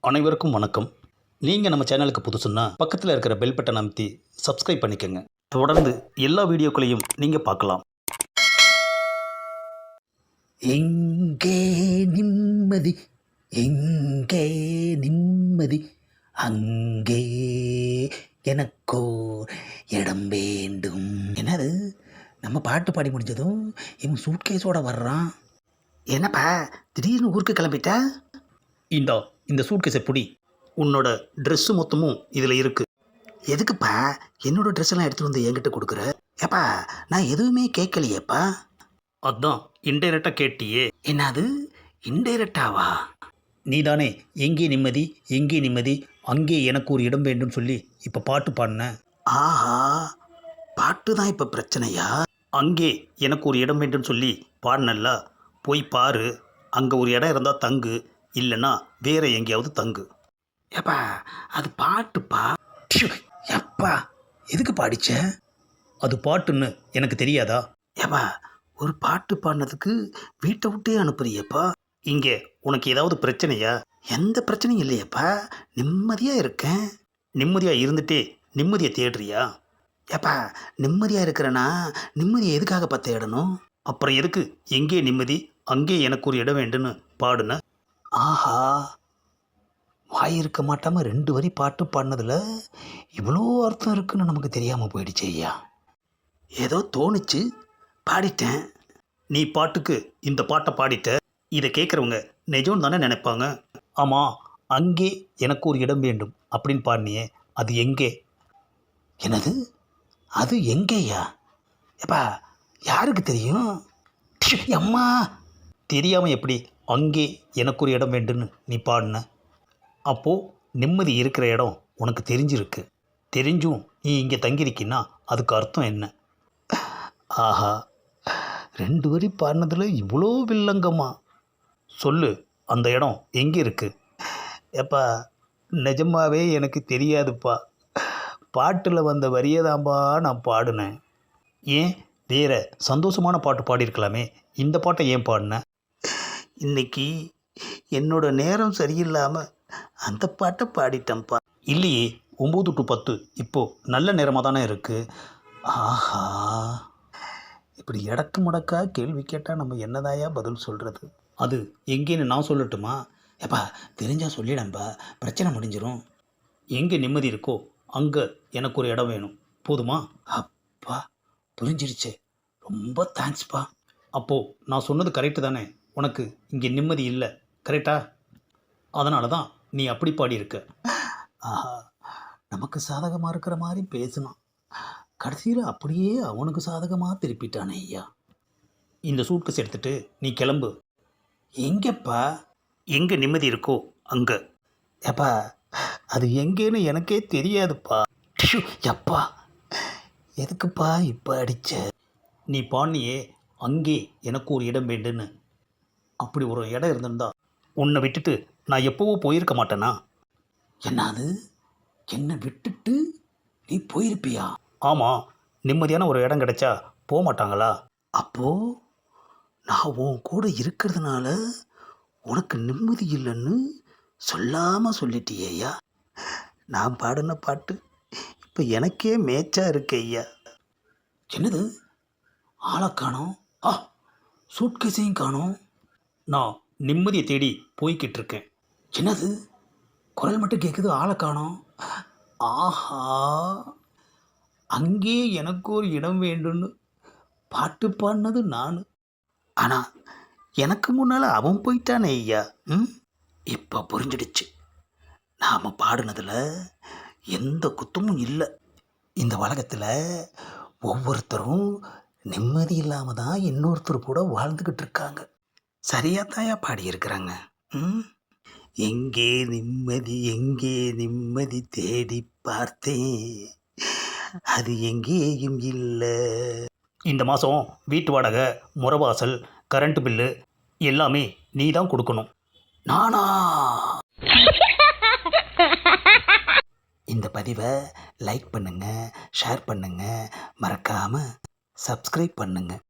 அனைவருக்கும் வணக்கம். நீங்கள் நம்ம சேனலுக்கு புதுசுன்னா பக்கத்தில் இருக்கிற பெல் பட்டன் அமைத்தி சப்ஸ்கிரைப் பண்ணிக்கோங்க. தொடர்ந்து எல்லா வீடியோக்களையும் நீங்கள் பார்க்கலாம். எங்கே நிம்மதி, எங்கே நிம்மதி, அங்கே எனக்கோர் இடம் வேண்டும். என்னது, நம்ம பாட்டு பாடி முடிஞ்சதும் இவன் சூட்கேஸோட வர்றான். என்னப்பா திடீர்னு ஊருக்கு கிளம்பிட்டா? இந்த சூட்கேஸை பிடி. உன்னோட ட்ரெஸ்ஸு மொத்தமும் இதில் இருக்குது. எதுக்குப்பா என்னோட ட்ரெஸ் எல்லாம் எடுத்துகிட்டு வந்து என்கிட்ட கொடுக்குற? ஏப்பா நான் எதுவுமே கேட்கலையேப்பா. அதான் இன்டைரக்டாக கேட்டியே. என்னது இன்டைரக்டாவா? நீதானே எங்கே நிம்மதி, எங்கே நிம்மதி, அங்கே எனக்கு ஒரு இடம் வேண்டும் சொல்லி இப்போ பாட்டு பாடின. ஆஹா, பாட்டு தான் இப்போ பிரச்சனையா? அங்கே எனக்கு ஒரு இடம் வேண்டும் சொல்லி பாடினல்ல, போய் பாரு. அங்கே ஒரு இடம் இருந்தால் தங்கு, இல்லைன்னா வேற எங்கேயாவது தங்கு. ஏப்பா அது பாட்டுப்பா. எப்பா எதுக்கு பாடிச்ச? அது பாட்டுன்னு எனக்கு தெரியாதா? ஏப்பா ஒரு பாட்டு பாடினதுக்கு வீட்டை விட்டே அனுப்புறியப்பா. இங்கே உனக்கு ஏதாவது பிரச்சனையா? எந்த பிரச்சனையும் இல்லையப்பா, நிம்மதியாக இருக்கேன். நிம்மதியாக இருந்துட்டே நிம்மதியை தேடுறியா? ஏப்பா நிம்மதியாக இருக்கிறேன்னா நிம்மதியை எதுக்காக தேடணும்? அப்புறம் எதுக்கு எங்கே நிம்மதி, அங்கே எனக்கு ஒரு இடம் வேண்டுன்னு பாடுன? ஆஹா, வாயிருக்க மாட்டாமல் 2 வரி பாட்டு பாடினதில் இவ்வளோ அர்த்தம் இருக்குன்னு நமக்கு தெரியாமல் போயிடுச்சு ஐயா. ஏதோ தோணுச்சு பாடிட்டேன். நீ பாட்டுக்கு இந்த பாட்டை பாடிட்ட. இதை கேட்குறவங்க நிஜம் தானே நினைப்பாங்க. ஆமாம், அங்கே எனக்கு ஒரு இடம் வேண்டும் அப்படின்னு பாடினியே, அது எங்கே? என்னது, அது எங்கேயா? ஏப்பா யாருக்கு தெரியும்? அம்மா, தெரியாமல் எப்படி அங்கே எனக்கு ஒரு இடம் வேண்டும்னு நீ பாடின? அப்போது நிம்மதி இருக்கிற இடம் உனக்கு தெரிஞ்சிருக்கு. தெரிஞ்சும் நீ இங்கே தங்கியிருக்கின்னா அதுக்கு அர்த்தம் என்ன? ஆஹா, 2 வரி பாடினதில் இவ்வளோ வில்லங்கமா? சொல்லு, அந்த இடம் எங்கே இருக்குது? ஏப்பா நிஜமாவே எனக்கு தெரியாதுப்பா. பாட்டில் வந்த வரியதாம்பா நான் பாடினேன். ஏன் வேற சந்தோஷமான பாட்டு பாடியிருக்கலாமே, இந்த பாட்டை ஏன் பாடின? இன்னைக்கு என்னோட நேரம் சரியில்லாமல் அந்த பாட்டை பாடிட்டேன்ப்பா. இல்லையே, 9 to 10 இப்போது நல்ல நேரமாக தானே இருக்குது. ஆஹா, இப்படி இடக்கு முடக்கா கேள்வி கேட்டால் நம்ம என்னதாயா பதில் சொல்கிறது? அது எங்கேன்னு நான் சொல்லட்டுமா? ஏப்பா தெரிஞ்சால் சொல்லிடம்பா, பிரச்சனை முடிஞ்சிடும். எங்கே நிம்மதி இருக்கோ அங்கே எனக்கு ஒரு இடம் வேணும், போதுமா? அப்பா புரிஞ்சிருச்சு, ரொம்ப தேங்க்ஸ்ப்பா. அப்போது நான் சொன்னது கரெக்டு தானே? உனக்கு இங்கே நிம்மதி இல்லை, கரெக்டா? அதனால தான் நீ அப்படி பாடியிருக்க. ஆஹா, நமக்கு சாதகமாக இருக்கிற மாதிரி பேசினான், கடைசியில் அப்படியே அவனுக்கு சாதகமாக திருப்பிட்டானே ஐயா. இந்த சூட்கேஸ் எடுத்துகிட்டு நீ கிளம்பு. எங்கேப்பா? எங்கே நிம்மதி இருக்கோ அங்கே. ஏப்பா அது எங்கேன்னு எனக்கே தெரியாதுப்பா. எப்பா எதுக்குப்பா இப்போ அடிச்ச? நீ பாடினியே, அங்கே எனக்கு ஒரு இடம் வேண்டுன்னு. அப்படி ஒரு இடம் இருந்திருந்தா உன்னை விட்டுட்டு நான் எப்போவோ போயிருக்க மாட்டேனா? என்னது, என்னை விட்டுட்டு நீ போயிருப்பியா? ஆமாம், நிம்மதியான ஒரு இடம் கிடைச்சா போக மாட்டாங்களா? அப்போது நான் உன் கூட இருக்கிறதுனால உனக்கு நிம்மதி இல்லைன்னு சொல்லாமல் சொல்லிட்டியா? நான் பாடின பாட்டு இப்போ எனக்கே மேட்சா இருக்கு ஐயா. என்னது, ஆளை காணோம், சூட்கேஸையும் காணோம். நான் நிம்மதியை தேடி போய்கிட்டு இருக்கேன். என்னது, குரல் மட்டும் கேட்குது, ஆளை காணோம். ஆஹா, அங்கே எனக்கு ஒரு இடம் வேண்டும்னு பாட்டு பாடினது நான். ஆனால் எனக்கு முன்னால் அவன் போயிட்டானே ஐயா. இப்போ புரிஞ்சிடுச்சு, நாம் பாடினதில் எந்த குத்தமும் இல்லை. இந்த உலகத்தில் ஒவ்வொருத்தரும் நிம்மதி இல்லாமல் தான் இன்னொருத்தர் கூட வாழ்ந்துக்கிட்டு இருக்காங்க. சரியாத்தாயா பாடியிருக்கிறாங்க. எங்கே நிம்மதி, எங்கே நிம்மதி தேடி பார்த்தேன், அது எங்கேயும் இல்லை. இந்த மாதம் வீட்டு வாடகை, முறவாசல், கரண்ட் பில்லு எல்லாமே நீ தான் கொடுக்கணும். நானா? இந்த பதிவை லைக் பண்ணுங்கள், ஷேர் பண்ணுங்கள், மறக்காமல் சப்ஸ்கிரைப் பண்ணுங்கள்.